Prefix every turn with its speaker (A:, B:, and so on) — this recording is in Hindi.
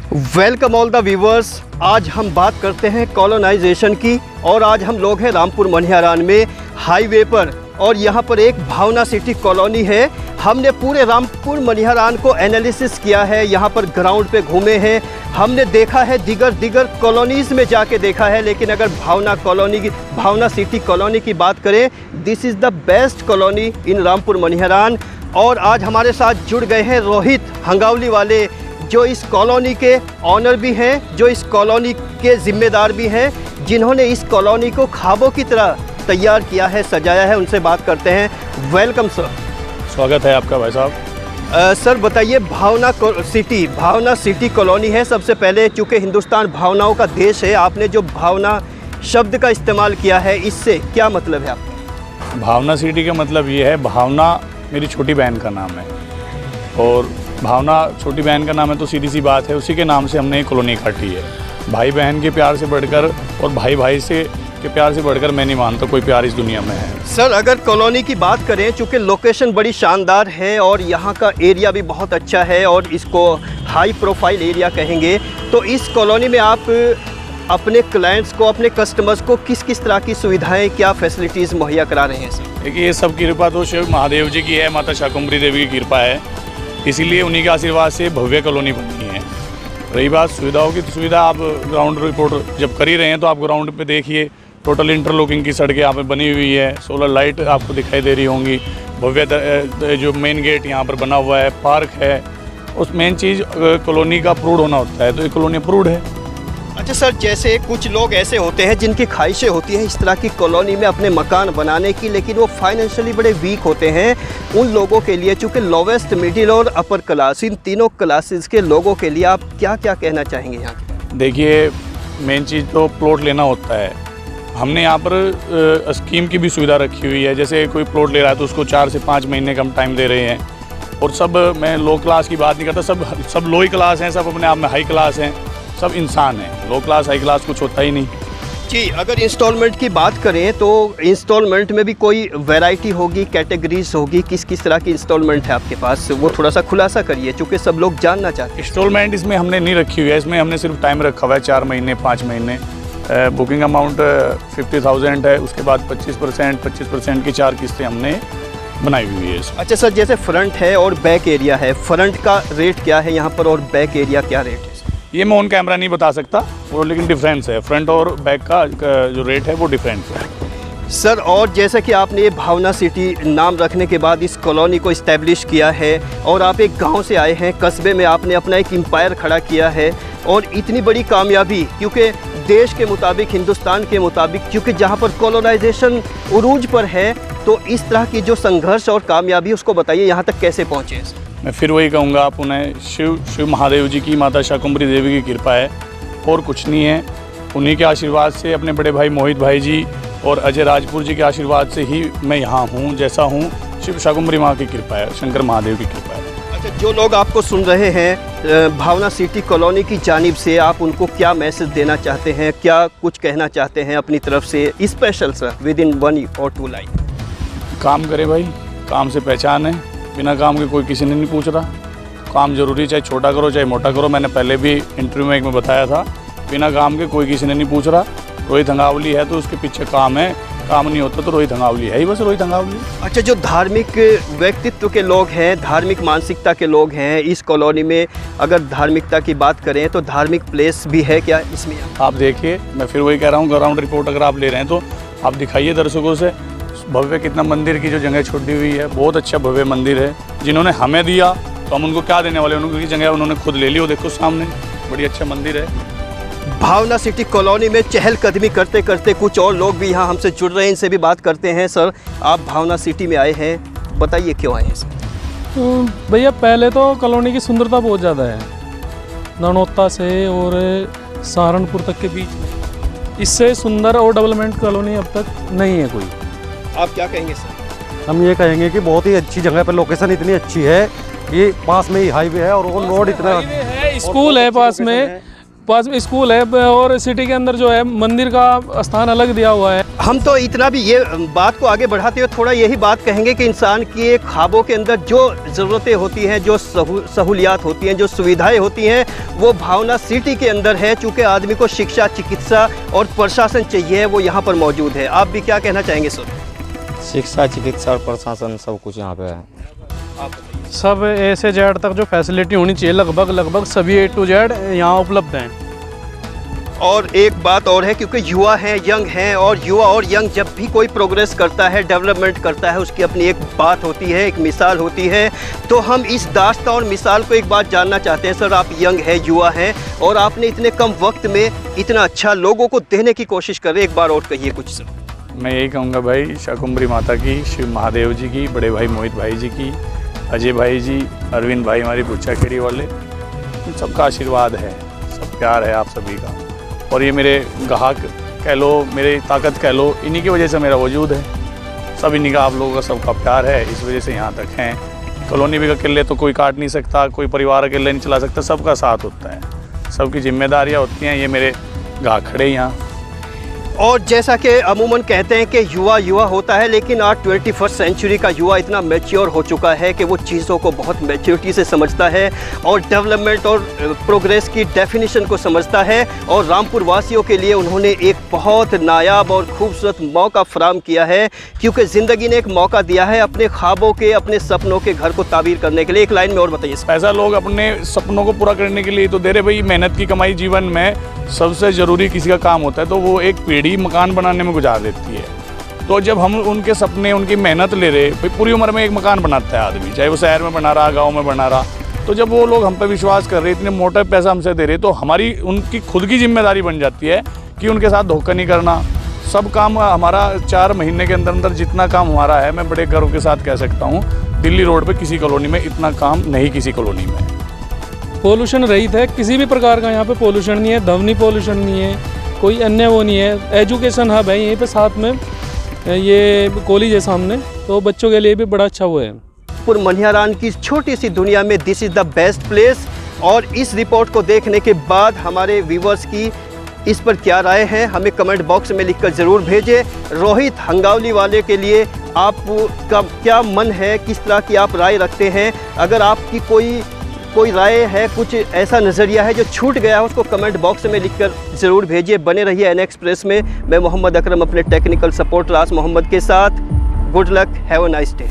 A: Welcome all the viewers. आज हम बात करते हैं कॉलोनाइजेशन की और आज हम लोग हैं रामपुर मनिहारान में हाईवे पर और यहाँ पर एक भावना सिटी कॉलोनी है। हमने पूरे रामपुर मनिहारान को एनालिसिस किया है, यहाँ पर ग्राउंड पे घूमे हैं, हमने देखा है दिगर कॉलोनीज़ में जाके देखा है, लेकिन अगर भावना सिटी कॉलोनी की बात करें, this is the best colony इन रामपुर मनिहारान। और आज हमारे साथ जुड़ गए हैं रोहित हंगावली वाले, जो इस कॉलोनी के ऑनर भी हैं, जो इस कॉलोनी के ज़िम्मेदार भी हैं, जिन्होंने इस कॉलोनी को ख्वाबों की तरह तैयार किया है, सजाया है। उनसे बात करते हैं। Welcome sir.
B: स्वागत है आपका भाई साहब।
A: सर बताइए, भावना सिटी कॉलोनी है। सबसे पहले, चूँकि हिंदुस्तान भावनाओं का देश है, आपने जो भावना शब्द का इस्तेमाल किया है, इससे क्या मतलब है आपका?
B: भावना सिटी का मतलब ये है, भावना मेरी छोटी बहन का नाम है और भावना छोटी बहन का नाम है तो सीधी सी बात है, उसी के नाम से हमने एक कॉलोनी काटी है। भाई बहन के प्यार से बढ़कर और भाई भाई से के प्यार से बढ़कर मैं नहीं मानता कोई प्यार इस दुनिया में है।
A: सर अगर कॉलोनी की बात करें, चूँकि लोकेशन बड़ी शानदार है और यहाँ का एरिया भी बहुत अच्छा है और इसको हाई प्रोफाइल एरिया कहेंगे, तो इस कॉलोनी में आप अपने क्लाइंट्स को, अपने कस्टमर्स को किस किस तरह की सुविधाएं, क्या फैसिलिटीज़ मुहैया करा रहे हैं सर?
B: देखिए, ये सब कृपा तो शिव महादेव जी की है, माता शाकुंभरी देवी की कृपा है, इसीलिए उन्हीं के आशीर्वाद से भव्य कॉलोनी बनी है। रही बात सुविधाओं की, तो सुविधा आप ग्राउंड रिपोर्ट जब कर ही रहे हैं तो आप ग्राउंड पे देखिए, टोटल इंटरलॉकिंग की सड़कें यहाँ पे बनी हुई है, सोलर लाइट आपको दिखाई दे रही होंगी, भव्य जो मेन गेट यहाँ पर बना हुआ है, पार्क है। उस मेन चीज़ कॉलोनी का अप्रूव्ड होना होता है, तो ये कॉलोनी अप्रूव्ड है।
A: अच्छा सर, जैसे कुछ लोग ऐसे होते हैं जिनकी ख्वाहिशें होती हैं इस तरह की कॉलोनी में अपने मकान बनाने की, लेकिन वो फाइनेंशियली बड़े वीक होते हैं, उन लोगों के लिए, चूँकि लोवेस्ट, मिडिल और अपर क्लास, इन तीनों क्लासेस के लोगों के लिए आप क्या क्या कहना चाहेंगे यहाँ के?
B: देखिए, मेन चीज़ तो प्लॉट लेना होता है। हमने यहाँ पर स्कीम की भी सुविधा रखी हुई है, जैसे कोई प्लॉट ले रहा है तो उसको 4 से 5 महीने का हम टाइम दे रहे हैं। और सब, मैं लो क्लास की बात नहीं करता, सब लो ही क्लास हैं, सब अपने आप में हाई क्लास हैं, सब इंसान हैं। लो क्लास हाई क्लास कुछ होता ही नहीं
A: जी। अगर इंस्टॉलमेंट की बात करें तो इंस्टॉलमेंट में भी कोई वैरायटी होगी, कैटेगरीज होगी, किस किस तरह की इंस्टॉलमेंट है आपके पास, वो थोड़ा सा खुलासा करिए, चूँकि सब लोग जानना चाहते हैं।
B: इंस्टॉलमेंट इसमें हमने नहीं रखी हुई है, इसमें हमने सिर्फ टाइम रखा हुआ है 4 महीने 5 महीने। बुकिंग अमाउंट 50,000 है, उसके बाद 25% की 4 किस्तें हमने बनाई हुई है।
A: अच्छा सर, जैसे फ्रंट है और बैक एरिया है, फ्रंट का रेट क्या है यहाँ पर और बैक एरिया क्या रेट है?
B: ये मैं ऑन कैमरा नहीं बता सकता वो, लेकिन डिफरेंस है, फ्रंट और बैक का जो रेट है वो डिफरेंस है
A: सर। और जैसे कि आपने ये भावना सिटी नाम रखने के बाद इस कॉलोनी को इस्टेब्लिश किया है और आप एक गांव से आए हैं, कस्बे में आपने अपना एक एम्पायर खड़ा किया है और इतनी बड़ी कामयाबी, क्योंकि देश के मुताबिक, हिंदुस्तान के मुताबिक, क्योंकि जहाँ पर कॉलोनाइजेशन उरूज पर है, तो इस तरह की जो संघर्ष और कामयाबी, उसको बताइए यहाँ तक कैसे पहुँचे?
B: मैं फिर वही कहूँगा, आप उन्हें शिव महादेव जी की, माता शाकुंभरी देवी की कृपा है और कुछ नहीं है। उन्हीं के आशीर्वाद से, अपने बड़े भाई मोहित भाई जी और अजय राजपुर जी के आशीर्वाद से ही मैं यहाँ हूँ जैसा हूँ। शिव शाकुंभरी माँ की कृपा है, शंकर महादेव की कृपा है।
A: अच्छा, जो लोग आपको सुन रहे हैं भावना सिटी कॉलोनी की जानिब से, आप उनको क्या मैसेज देना चाहते हैं, क्या कुछ कहना चाहते हैं अपनी तरफ से स्पेशल सर, विद इन 1 और 2 लाइन?
B: काम करे भाई, काम से पहचान है, बिना काम के कोई किसी ने नहीं पूछ रहा। काम जरूरी, चाहे छोटा करो चाहे मोटा करो, मैंने पहले भी इंटरव्यू में एक में बताया था, बिना काम के कोई किसी ने नहीं पूछ रहा। रोहित हंगावली है तो उसके पीछे काम है, काम नहीं होता तो रोहित हंगावली है ही, बस रोहित हंगावली।
A: अच्छा, जो धार्मिक व्यक्तित्व के लोग हैं, धार्मिक मानसिकता के लोग हैं इस कॉलोनी में, अगर धार्मिकता की बात करें तो धार्मिक प्लेस भी है क्या इसमें?
B: आप देखिए, मैं फिर वही कह रहा हूँ, ग्राउंड रिपोर्ट अगर आप ले रहे हैं तो आप दिखाइए दर्शकों से भव्य कितना मंदिर की जो जगह छुट्टी हुई है, बहुत अच्छा भव्य मंदिर है। जिन्होंने हमें दिया तो हम उनको क्या देने वाले, उनकी जगह उन्होंने खुद ले ली, वो देखो सामने बड़ी अच्छा मंदिर है।
A: भावना सिटी कॉलोनी में चहलकदमी करते करते कुछ और लोग भी यहाँ हमसे जुड़ रहे हैं, इनसे भी बात करते हैं। सर, आप भावना सिटी में आए हैं, बताइए क्यों आए हैं सर?
C: तो भैया, पहले तो कॉलोनी की सुंदरता बहुत ज़्यादा है, ननौता से और सहारनपुर तक के बीच में, इससे सुंदर और डेवलपमेंट कॉलोनी अब तक नहीं है कोई।
A: आप क्या कहेंगे सर?
D: हम ये कहेंगे कि बहुत ही अच्छी जगह पर, लोकेशन इतनी अच्छी है कि पास में ही हाईवे है और वो रोड इतना
C: है, स्कूल है पास में, पास में स्कूल है और सिटी के अंदर जो है मंदिर का स्थान अलग दिया हुआ है।
A: हम तो इतना भी ये बात को आगे बढ़ाते हुए थोड़ा यही बात कहेंगे कि इंसान के ख्वाबों के अंदर जो ज़रूरतें होती हैं, जो सहूलियात होती हैं, जो सुविधाएं होती हैं, वो भावना सिटी के अंदर है। चूँकि आदमी को शिक्षा, चिकित्सा और प्रशासन चाहिए, वो यहाँ पर मौजूद है। आप भी क्या कहना चाहेंगे सर?
E: शिक्षा, चिकित्सा और प्रशासन सब कुछ यहाँ पे है।
C: सब ए से जेड तक जो फैसिलिटी होनी चाहिए लगभग सभी A to Z यहाँ उपलब्ध हैं।
A: और एक बात और है, क्योंकि युवा हैं, यंग हैं, और युवा और यंग जब भी कोई प्रोग्रेस करता है, डेवलपमेंट करता है, उसकी अपनी एक बात होती है, एक मिसाल होती है। तो हम इस दास्तां और मिसाल को एक बात जानना चाहते हैं। सर, आप यंग हैं, युवा हैं, और आपने इतने कम वक्त में इतना अच्छा लोगों को देने की कोशिश कर रहे हैं। एक बार और कहिए कुछ सर।
B: मैं यही कहूँगा भाई, शाकुंभरी माता की, शिव महादेव जी की, बड़े भाई मोहित भाई जी की, अजय भाई जी, अरविंद भाई हमारी बुच्चा केरी वाले, इन सबका आशीर्वाद है, सब प्यार है आप सभी का। और ये मेरे ग्राहक कह लो, मेरी ताकत कह लो, इन्हीं की वजह से मेरा वजूद है। सब इन्हीं का, आप लोगों का सबका प्यार है, इस वजह से यहाँ तक हैं। कॉलोनी भी अकेले तो कोई काट नहीं सकता, कोई परिवार अकेले नहीं चला सकता, सबका साथ होता है, सबकी जिम्मेदारियाँ होती हैं। ये मेरे ग्राहक खड़े यहाँ।
A: और जैसा कि अमूमन कहते हैं कि युवा युवा होता है, लेकिन आज 21st सेंचुरी का युवा इतना मैच्योर हो चुका है कि वो चीज़ों को बहुत मैच्योरिटी से समझता है और डेवलपमेंट और प्रोग्रेस की डेफिनेशन को समझता है। और रामपुर वासियों के लिए उन्होंने एक बहुत नायाब और खूबसूरत मौका फराहम किया है, क्योंकि ज़िंदगी ने एक मौका दिया है अपने ख्वाबों के, अपने सपनों के घर को ताबीर करने के लिए। एक लाइन में और बताइए।
B: पैसा लोग अपने सपनों को पूरा करने के लिए तो दे रहे भाई, मेहनत की कमाई जीवन में सबसे ज़रूरी किसी का काम होता है, तो वो एक पीढ़ी मकान बनाने में गुजार देती है। तो जब हम उनके सपने, उनकी मेहनत ले रहे, भाई पूरी उम्र में एक मकान बनाता है आदमी, चाहे वो शहर में बना रहा, गांव में बना रहा, तो जब वो लोग हम पे विश्वास कर रहे, इतने मोटा पैसा हमसे दे रहे, तो हमारी उनकी खुद की जिम्मेदारी बन जाती है कि उनके साथ धोखा नहीं करना। सब काम हमारा 4 महीने के अंदर अंदर जितना काम हमारा है, मैं बड़े गर्व के साथ कह सकता हूँ, दिल्ली रोड पर किसी कॉलोनी में इतना काम नहीं, किसी कॉलोनी में।
C: पोल्यूशन रहित है, किसी भी प्रकार का यहाँ पे पोल्यूशन नहीं है, ध्वनि पोल्यूशन नहीं है, कोई अन्य वो नहीं है। एजुकेशन हब है यहीं पे साथ में, ये कॉलेज है सामने, तो बच्चों के लिए भी बड़ा अच्छा वो है।
A: रामपुर मनिहारान की छोटी सी दुनिया में this is the best place. और इस रिपोर्ट को देखने के बाद हमारे व्यूवर्स की इस पर क्या राय है, हमें कमेंट बॉक्स में लिखकर ज़रूर भेजें। रोहित हंगावली वाले के लिए आपका क्या मन है, किस तरह की आप राय रखते हैं? अगर आपकी कोई राय है, कुछ ऐसा नज़रिया है जो छूट गया है, उसको कमेंट बॉक्स में लिखकर ज़रूर भेजिए। बने रहिए एन एक्सप्रेस में। मैं मोहम्मद अकरम अपने टेक्निकल सपोर्ट रास मोहम्मद के साथ। Good luck, have a nice day.